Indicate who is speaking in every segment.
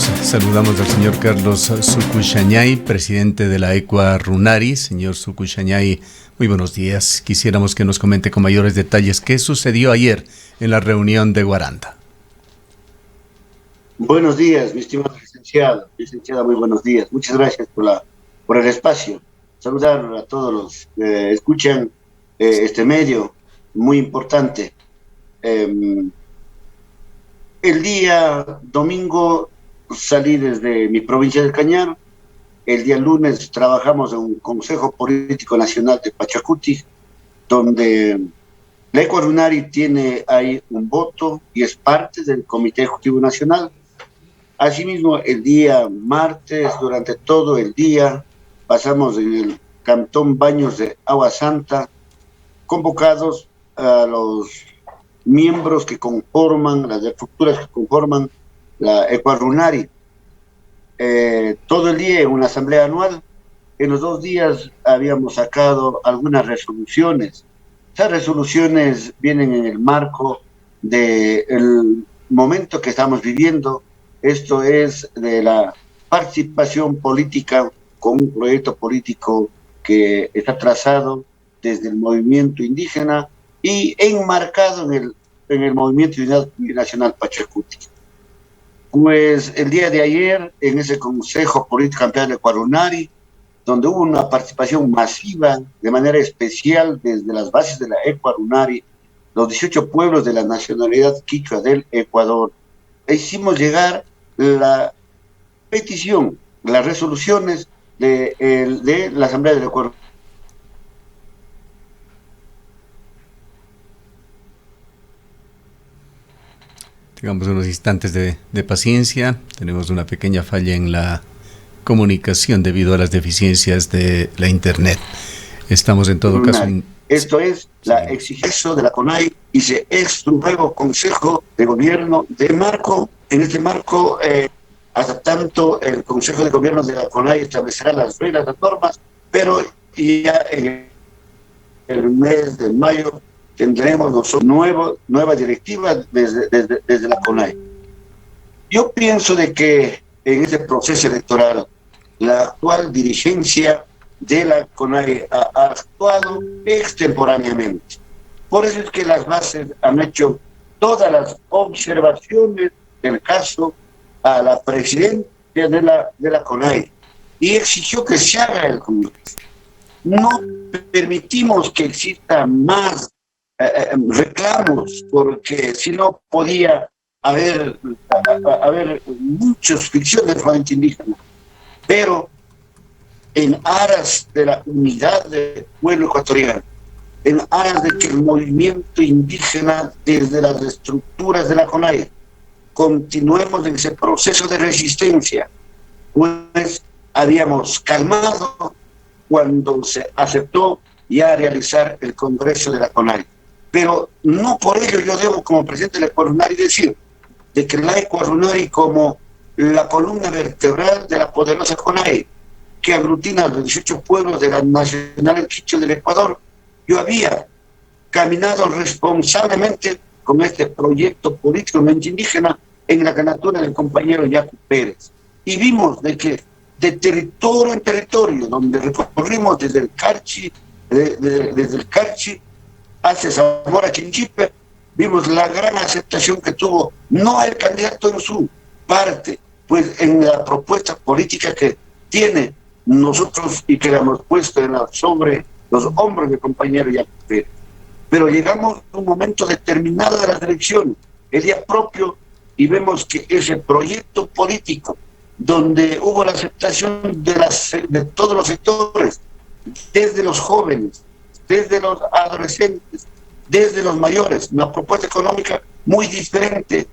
Speaker 1: Saludamos al señor Carlos Sucuchañay, presidente de la Ecua Runari. Señor Sucuchañay, muy buenos días. Quisiéramos que nos comente con mayores detalles qué sucedió ayer en la reunión de Guaranda.
Speaker 2: Buenos días, mi estimado licenciado. Licenciada, muy buenos días. Muchas gracias por el espacio. Saludar a todos los que escuchan este medio muy importante. El día domingo salí desde mi provincia del Cañar. El día lunes trabajamos en un Consejo Político Nacional de Pachacuti, donde la Ecua Runari tiene ahí un voto y es parte del Comité Ejecutivo Nacional. Asimismo, el día martes, durante todo el día, pasamos en el Cantón Baños de Agua Santa, convocados a los miembros que conforman, las estructuras que conforman la Ecua Runari. Todo el día en una asamblea anual. En los 2 días habíamos sacado algunas resoluciones. Esas resoluciones vienen en el marco del momento que estamos viviendo. Esto es de la participación política con un proyecto político que está trazado desde el movimiento indígena y enmarcado en el movimiento nacional Pachacuti. Pues el día de ayer, en ese Consejo Político Campeón de Ecua Runari, donde hubo una participación masiva, de manera especial desde las bases de la Ecua Runari, los 18 pueblos de la nacionalidad quichua del Ecuador, hicimos llegar la petición, las resoluciones de la Asamblea del Ecuador.
Speaker 1: Tengamos unos instantes de paciencia. Tenemos una pequeña falla en la comunicación debido a las deficiencias de la internet. Estamos en todo caso...
Speaker 2: Esto es la exigencia de la CONAI y se es un nuevo Consejo de Gobierno de marco. En este marco, hasta tanto el Consejo de Gobierno de la CONAI establecerá las reglas, las normas, pero ya en el mes de mayo tendremos nosotros nueva directiva desde la CONAI. Yo pienso de que en este proceso electoral la actual dirigencia de la CONAI ha actuado extemporáneamente. Por eso es que las bases han hecho todas las observaciones del caso a la presidencia de la CONAI y exigió que se haga el Congreso. No permitimos que exista más reclamos, porque si no podía haber muchas fricciones del movimiento indígena, pero en aras de la unidad del pueblo ecuatoriano, en aras de que el movimiento indígena desde las estructuras de la CONAI continuemos en ese proceso de resistencia, pues habíamos calmado cuando se aceptó ya realizar el Congreso de la CONAI. Pero no por ello yo debo, como presidente de la Ecua Runari, decir de que la Ecua Runari, como la columna vertebral de la poderosa CONAI, que aglutina a los 18 pueblos de la nacional quichua del Ecuador, yo había caminado responsablemente con este proyecto político indígena en la candidatura del compañero Yacu Pérez. Y vimos de que de territorio en territorio, donde recorrimos desde el Carchi, desde el Carchi hacia Zamora Chinchipe, vimos la gran aceptación que tuvo, no el candidato en su parte, pues en la propuesta política que tiene nosotros y que la hemos puesto sobre los hombros del compañero Yacu Pérez. Pero llegamos a un momento determinado de las elecciones, el día propio, y vemos que ese proyecto político, donde hubo la aceptación de todos los sectores, desde los jóvenes, desde los adolescentes, desde los mayores, una propuesta económica muy diferente,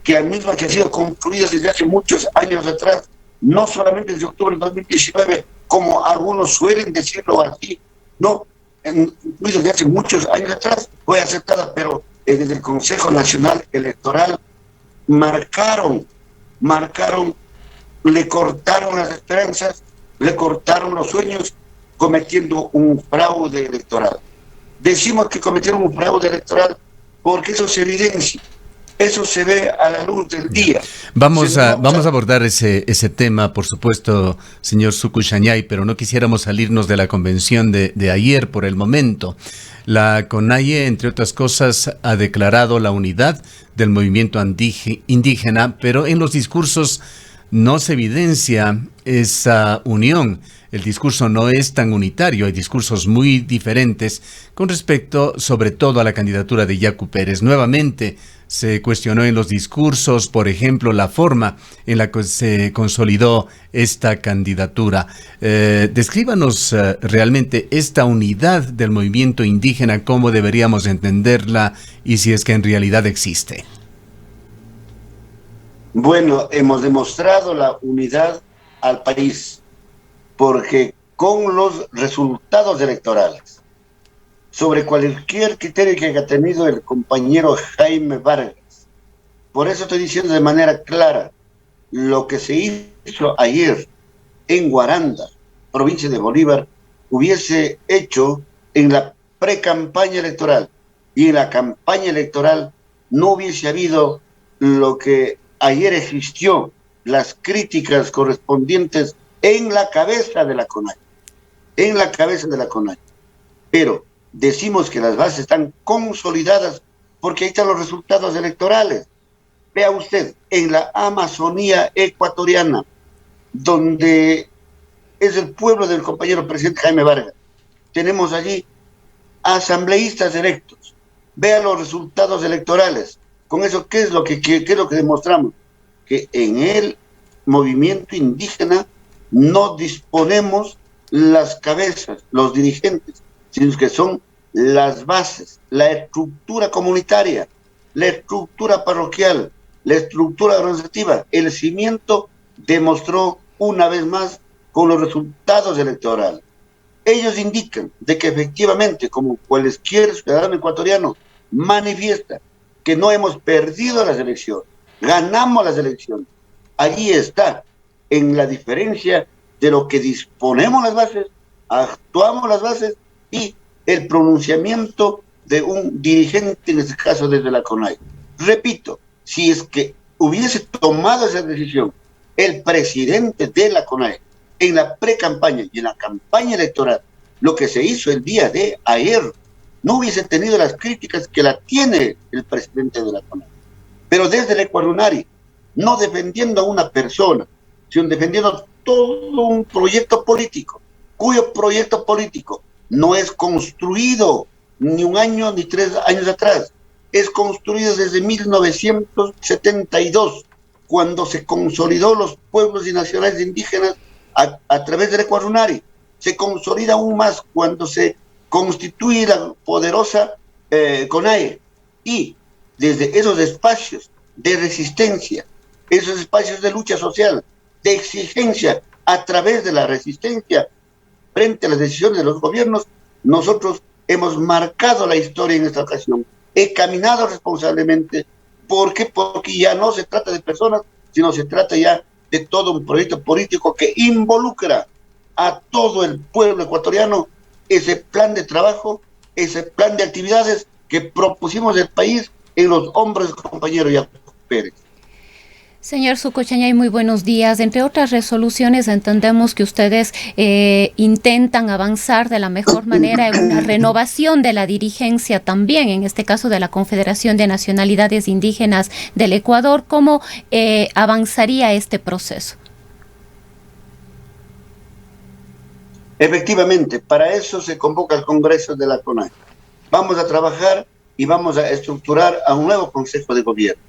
Speaker 2: que al mismo que ha sido construida desde hace muchos años atrás, no solamente desde octubre de 2019, como algunos suelen decirlo así, no, desde hace muchos años atrás fue aceptada, pero desde el Consejo Nacional Electoral marcaron, le cortaron las esperanzas, le cortaron los sueños, cometiendo un fraude electoral. Decimos que cometieron un fraude electoral porque eso se evidencia Eso se ve a la luz del día.
Speaker 1: Vamos a abordar ese tema, por supuesto, señor Sucuk Yañay, pero no quisiéramos salirnos de la convención de ayer por el momento. La CONAIE, entre otras cosas, ha declarado la unidad del movimiento indígena, pero en los discursos no se evidencia esa unión. El discurso no es tan unitario, hay discursos muy diferentes con respecto sobre todo a la candidatura de Yacu Pérez. Nuevamente se cuestionó en los discursos, por ejemplo, la forma en la que se consolidó esta candidatura. Descríbanos realmente esta unidad del movimiento indígena, cómo deberíamos entenderla y si es que en realidad existe.
Speaker 2: Bueno, hemos demostrado la unidad al país, porque con los resultados electorales, sobre cualquier criterio que haya tenido el compañero Jaime Vargas, por eso estoy diciendo de manera clara, lo que se hizo ayer en Guaranda, provincia de Bolívar, hubiese hecho en la pre-campaña electoral, y en la campaña electoral no hubiese habido lo que ayer existió, las críticas correspondientes en la cabeza de la CONAIE, en la cabeza de la CONAIE. Pero decimos que las bases están consolidadas porque ahí están los resultados electorales. Vea usted, en la Amazonía ecuatoriana, donde es el pueblo del compañero presidente Jaime Vargas, tenemos allí asambleístas electos. Vea los resultados electorales. Con eso, ¿qué es lo que demostramos? Que en el movimiento indígena no disponemos las cabezas, los dirigentes, sino que son las bases, la estructura comunitaria, la estructura parroquial, la estructura organizativa. El cimiento demostró una vez más con los resultados electorales. Ellos indican de que efectivamente, como cualquier ciudadano ecuatoriano manifiesta que no hemos perdido las elecciones, ganamos las elecciones. Allí está, en la diferencia de lo que disponemos las bases, actuamos las bases y el pronunciamiento de un dirigente, en este caso desde la CONAIE. Repito, si es que hubiese tomado esa decisión el presidente de la CONAIE en la pre-campaña y en la campaña electoral, lo que se hizo el día de ayer, no hubiese tenido las críticas que la tiene el presidente de la CONAIE. Pero desde el Ecuarunari, no defendiendo a una persona, sino defendiendo todo un proyecto político, cuyo proyecto político no es construido ni un año ni 3 años atrás, es construido desde 1972, cuando se consolidó los pueblos y nacionales indígenas a través del Ecuarunari. Se consolida aún más cuando se constituye la poderosa CONAIE, y desde esos espacios de resistencia, esos espacios de lucha social, de exigencia a través de la resistencia frente a las decisiones de los gobiernos, nosotros hemos marcado la historia en esta ocasión. He caminado responsablemente. ¿Por qué? Porque ya no se trata de personas, sino se trata ya de todo un proyecto político que involucra a todo el pueblo ecuatoriano. Ese plan de trabajo, ese plan de actividades que propusimos del país en los hombros del compañero Yacu Pérez.
Speaker 3: Señor Sucuk Yañay, muy buenos días. Entre otras resoluciones, entendemos que ustedes intentan avanzar de la mejor manera en una renovación de la dirigencia también, en este caso de la Confederación de Nacionalidades Indígenas del Ecuador. ¿Cómo avanzaría este proceso?
Speaker 2: Efectivamente, para eso se convoca el Congreso de la CONAIE. Vamos a trabajar y vamos a estructurar a un nuevo Consejo de Gobierno.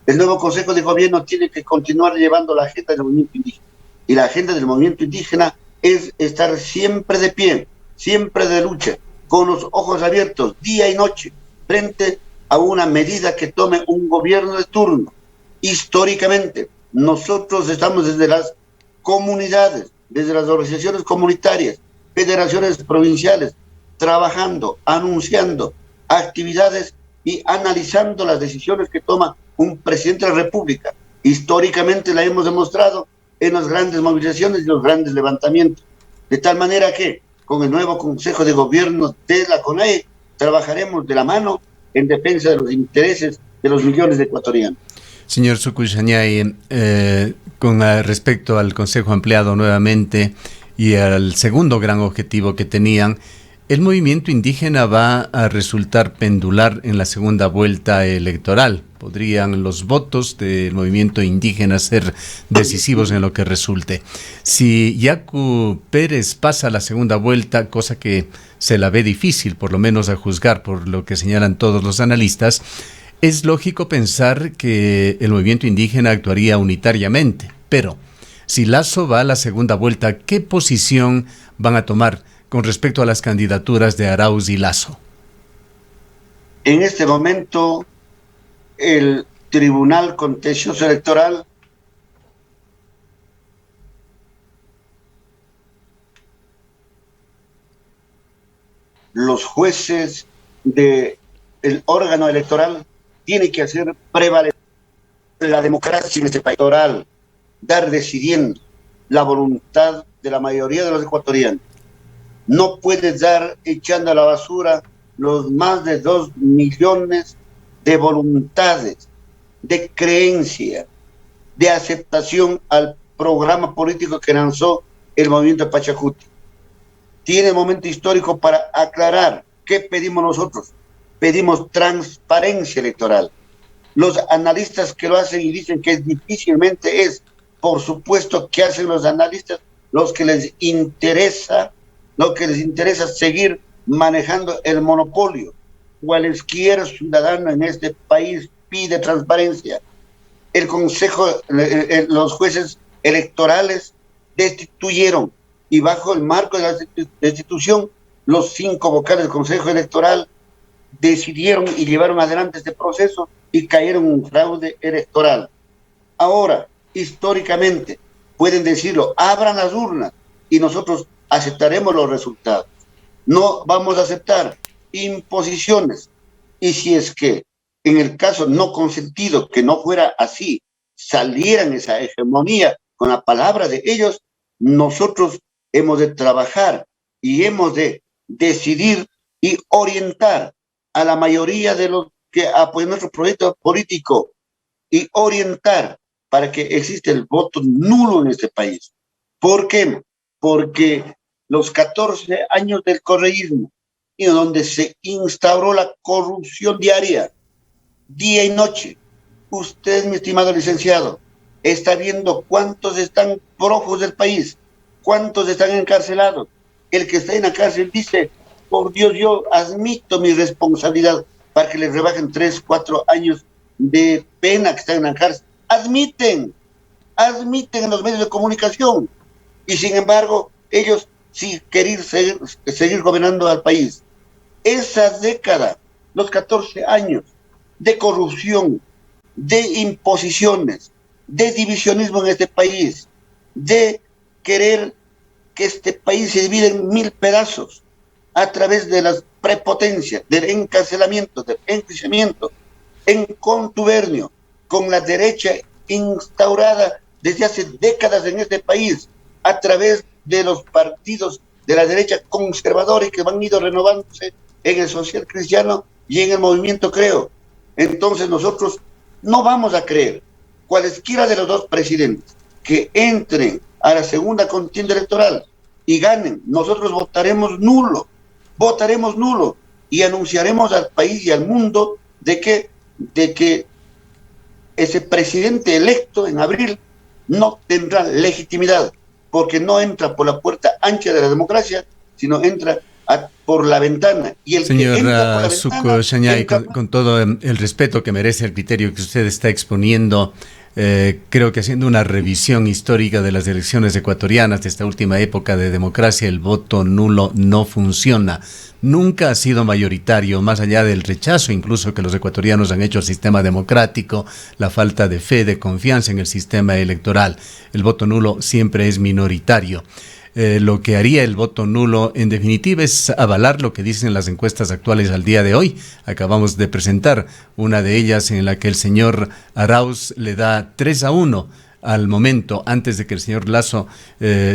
Speaker 2: El nuevo Consejo de Gobierno tiene que continuar llevando la agenda del movimiento indígena. Y la agenda del movimiento indígena es estar siempre de pie, siempre de lucha, con los ojos abiertos, día y noche, frente a una medida que tome un gobierno de turno. Históricamente, nosotros estamos desde las comunidades, desde las organizaciones comunitarias, federaciones provinciales, trabajando, anunciando actividades y analizando las decisiones que toma un presidente de la República. Históricamente la hemos demostrado en las grandes movilizaciones y los grandes levantamientos. De tal manera que con el nuevo Consejo de Gobierno de la CONAIE trabajaremos de la mano en defensa de los intereses de los millones de ecuatorianos.
Speaker 1: Señor Sukushanyai, con respecto al Consejo Ampliado nuevamente y al segundo gran objetivo que tenían, el movimiento indígena va a resultar pendular en la segunda vuelta electoral. ¿Podrían los votos del movimiento indígena ser decisivos en lo que resulte? Si Yacu Pérez pasa a la segunda vuelta, cosa que se la ve difícil, por lo menos a juzgar por lo que señalan todos los analistas, es lógico pensar que el movimiento indígena actuaría unitariamente. Pero, si Lasso va a la segunda vuelta, ¿qué posición van a tomar con respecto a las candidaturas de Arauz y Lasso?
Speaker 2: En este momento, el Tribunal Contencioso Electoral los jueces del órgano electoral tienen que hacer prevalecer la democracia en este país electoral, dar decidiendo la voluntad de la mayoría de los ecuatorianos. No puedes dar echando a la basura los más de 2 millones de voluntades, de creencia, de aceptación al programa político que lanzó el movimiento Pachacuti. Tiene momento histórico para aclarar qué pedimos nosotros. Pedimos transparencia electoral. Los analistas que lo hacen y dicen que difícilmente es, por supuesto que hacen los analistas lo que les interesa seguir manejando el monopolio. Cualquier ciudadano en este país pide transparencia. El Consejo, los jueces electorales destituyeron, y bajo el marco de la destitución, los 5 vocales del Consejo Electoral decidieron y llevaron adelante este proceso y cayeron en un fraude electoral. Ahora, históricamente, pueden decirlo, abran las urnas y nosotros aceptaremos los resultados. No vamos a aceptar imposiciones. Y si es que en el caso no consentido, que no fuera así, salieran esa hegemonía con la palabra de ellos, nosotros hemos de trabajar y hemos de decidir y orientar a la mayoría de los que apoyan nuestro proyecto político y orientar para que exista el voto nulo en este país. ¿Por qué? Porque los 14 años del correísmo, y donde se instauró la corrupción diaria, día y noche, usted, mi estimado licenciado, está viendo cuántos están prófugos del país, cuántos están encarcelados. El que está en la cárcel dice, por Dios, yo admito mi responsabilidad para que les rebajen 3, 4 años de pena que están en la cárcel. Admiten en los medios de comunicación. Y sin embargo, ellos sí quieren seguir gobernando al país. Esa década, los 14 años de corrupción, de imposiciones, de divisionismo en este país, de querer que este país se divida en 1000 pedazos a través de las prepotencias, del encarcelamiento, del enjuiciamiento, en contubernio con la derecha instaurada desde hace décadas en este país, a través de los partidos de la derecha conservadora que van ido renovándose en el social cristiano y en el movimiento Creo. Entonces nosotros no vamos a creer cualesquiera de los dos presidentes que entren a la segunda contienda electoral y ganen. Nosotros votaremos nulo y anunciaremos al país y al mundo de que ese presidente electo en abril no tendrá legitimidad, porque no entra por la puerta ancha de la democracia, sino entra por la ventana. Y el
Speaker 1: señor Sukushanyai, con todo el respeto que merece el criterio que usted está exponiendo, creo que haciendo una revisión histórica de las elecciones ecuatorianas de esta última época de democracia, el voto nulo no funciona. Nunca ha sido mayoritario, más allá del rechazo incluso que los ecuatorianos han hecho al sistema democrático, la falta de fe, de confianza en el sistema electoral. El voto nulo siempre es minoritario. Lo que haría el voto nulo, en definitiva, es avalar lo que dicen las encuestas actuales al día de hoy. Acabamos de presentar una de ellas en la que el señor Arauz le da 3-1 al momento, antes de que el señor Lasso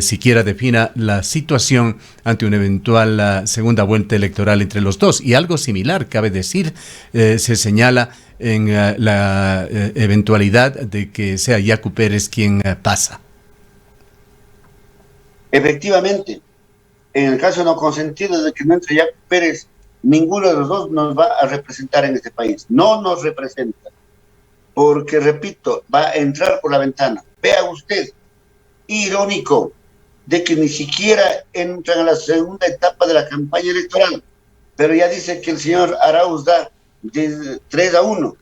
Speaker 1: siquiera defina la situación ante una eventual segunda vuelta electoral entre los dos. Y algo similar, cabe decir, se señala en la eventualidad de que sea Yacu Pérez quien pasa.
Speaker 2: Efectivamente, en el caso no consentido de que no entre Yacu Pérez, ninguno de los dos nos va a representar en este país. No nos representa. Porque, repito, va a entrar por la ventana. Vea usted, irónico, de que ni siquiera entran a la segunda etapa de la campaña electoral, pero ya dice que el señor Arauz da de 3-1.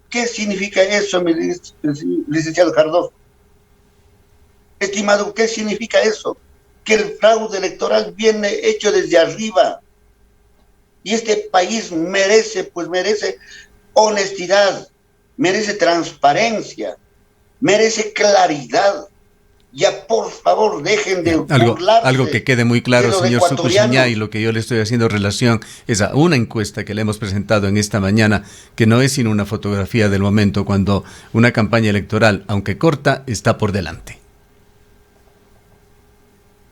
Speaker 2: ¿Qué significa eso, mi licenciado Cardoso? Estimado, ¿qué significa eso? Que el fraude electoral viene hecho desde arriba. Y este país merece honestidad, merece transparencia, merece claridad. Ya, por favor, dejen de burlarse.
Speaker 1: Algo que quede muy claro, señor Sukuxañay, y lo que yo le estoy haciendo relación es a una encuesta que le hemos presentado en esta mañana, que no es sino una fotografía del momento cuando una campaña electoral, aunque corta, está por delante.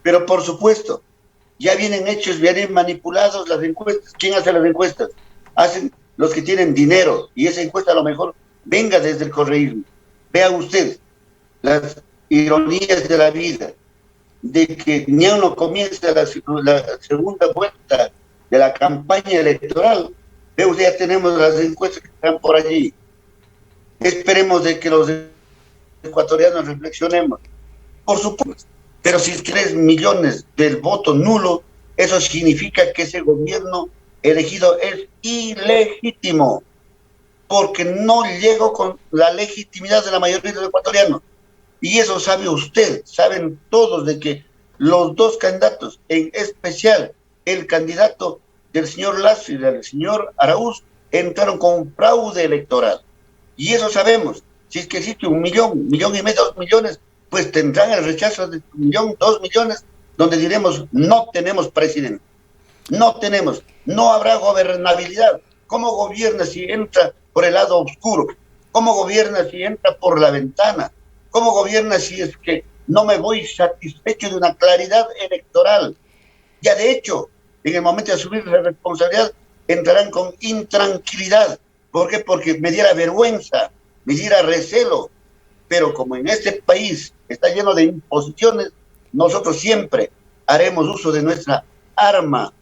Speaker 2: Pero por supuesto, ya vienen hechos, vienen manipulados las encuestas. ¿Quién hace las encuestas? Hacen los que tienen dinero, y esa encuesta a lo mejor venga desde el correísmo. Vea usted las ironías de la vida, de que ni uno comienza la segunda vuelta de la campaña electoral. Vea usted, ya tenemos las encuestas que están por allí. Esperemos de que los ecuatorianos reflexionemos. Por supuesto, pero si 3 millones del voto nulo, eso significa que ese gobierno elegido es ilegítimo, porque no llegó con la legitimidad de la mayoría de los ecuatorianos. Y eso sabe usted, saben todos de que los dos candidatos, en especial el candidato del señor Lasso y del señor Arauz, entraron con fraude electoral. Y eso sabemos. Si es que existe 1 millón, 1,5 millones, 2 millones, pues tendrán el rechazo de 1 millón, 2 millones, donde diremos, no tenemos presidente. No tenemos, no habrá gobernabilidad. ¿Cómo gobierna si entra por el lado oscuro? ¿Cómo gobierna si entra por la ventana? ¿Cómo gobierna si es que no me voy satisfecho de una claridad electoral? Ya de hecho, en el momento de asumir la responsabilidad, entrarán con intranquilidad. ¿Por qué? Porque me diera vergüenza, me diera recelo. Pero como en este país está lleno de imposiciones, nosotros siempre haremos uso de nuestra arma,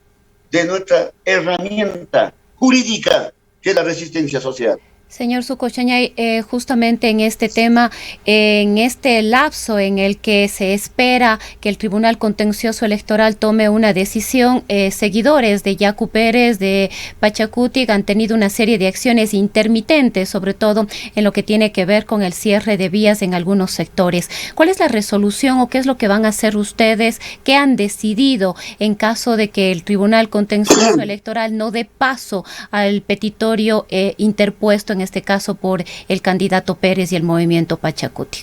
Speaker 2: de nuestra herramienta jurídica, que es la resistencia social.
Speaker 3: Señor Sukuxañay, justamente en este tema, en este lapso en el que se espera que el Tribunal Contencioso Electoral tome una decisión, seguidores de Yacu Pérez, de Pachacuti, han tenido una serie de acciones intermitentes, sobre todo en lo que tiene que ver con el cierre de vías en algunos sectores. ¿Cuál es la resolución o qué es lo que van a hacer ustedes? ¿Qué han decidido en caso de que el Tribunal Contencioso Electoral no dé paso al petitorio interpuesto en este caso por el candidato Pérez y el movimiento Pachacuti?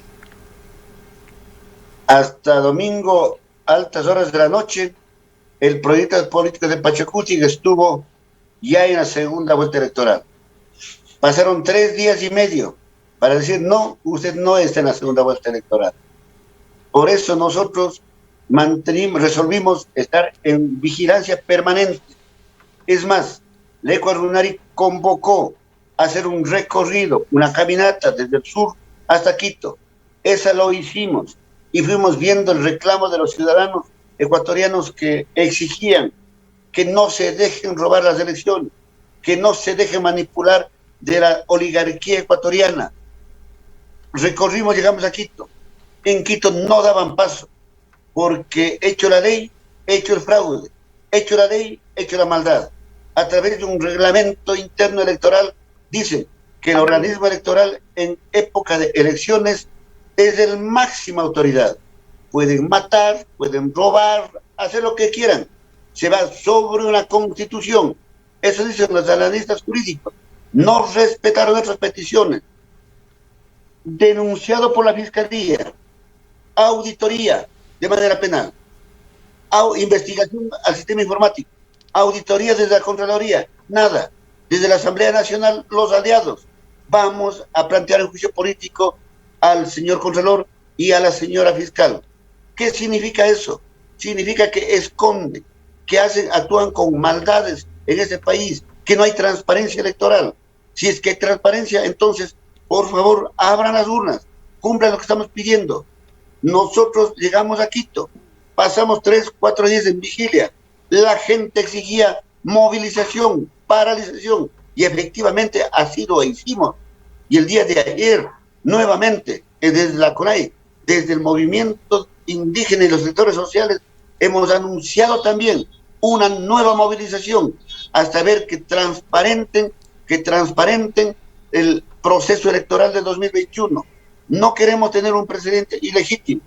Speaker 2: Hasta domingo, altas horas de la noche, el proyecto político de Pachacuti estuvo ya en la segunda vuelta electoral. Pasaron 3 días y medio para decir, no, usted no está en la segunda vuelta electoral. Por eso nosotros resolvimos estar en vigilancia permanente. Es más, la Ecuador Runari convocó hacer un recorrido, una caminata desde el sur hasta Quito. Esa lo hicimos y fuimos viendo el reclamo de los ciudadanos ecuatorianos que exigían que no se dejen robar las elecciones, que no se dejen manipular de la oligarquía ecuatoriana. Recorrimos, llegamos a Quito. En Quito no daban paso, porque hecho la ley, hecho el fraude, hecho la ley, hecho la maldad. A través de un reglamento interno electoral, dicen que el organismo electoral en época de elecciones es de máxima autoridad. Pueden matar, pueden robar, hacer lo que quieran. Se va sobre una constitución. Eso dicen los analistas jurídicos. No respetaron nuestras peticiones. Denunciado por la Fiscalía. Auditoría de manera penal. Investigación al sistema informático. Auditoría desde la Contraloría. Nada. Desde la Asamblea Nacional, los aliados. Vamos a plantear un juicio político al señor Contralor y a la señora fiscal. ¿Qué significa eso? Significa que esconden, que actúan con maldades en ese país, que no hay transparencia electoral. Si es que hay transparencia, entonces, por favor, abran las urnas, cumplan lo que estamos pidiendo. Nosotros llegamos a Quito, pasamos 3, 4 días en vigilia, la gente exigía movilización, paralización, y efectivamente así lo hicimos. Y el día de ayer, nuevamente, desde la CONAIE, desde el movimiento indígena y los sectores sociales, hemos anunciado también una nueva movilización hasta ver que transparenten el proceso electoral de 2021. No queremos tener un presidente ilegítimo,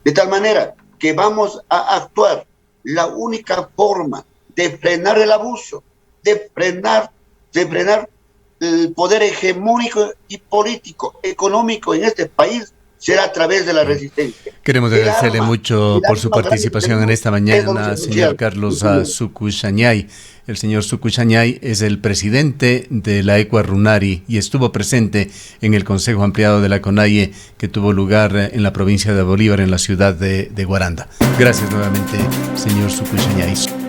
Speaker 2: de tal manera que vamos a actuar. La única forma de frenar el abuso, de frenar el poder hegemónico y político, económico en este país, será a través de la resistencia.
Speaker 1: Queremos agradecerle mucho por su participación en esta mañana, señor Carlos Sucushañay. El señor Sucushañay es el presidente de la ECUA Runari y estuvo presente en el Consejo Ampliado de la CONAIE que tuvo lugar en la provincia de Bolívar, en la ciudad de Guaranda. Gracias nuevamente, señor Sucushañay.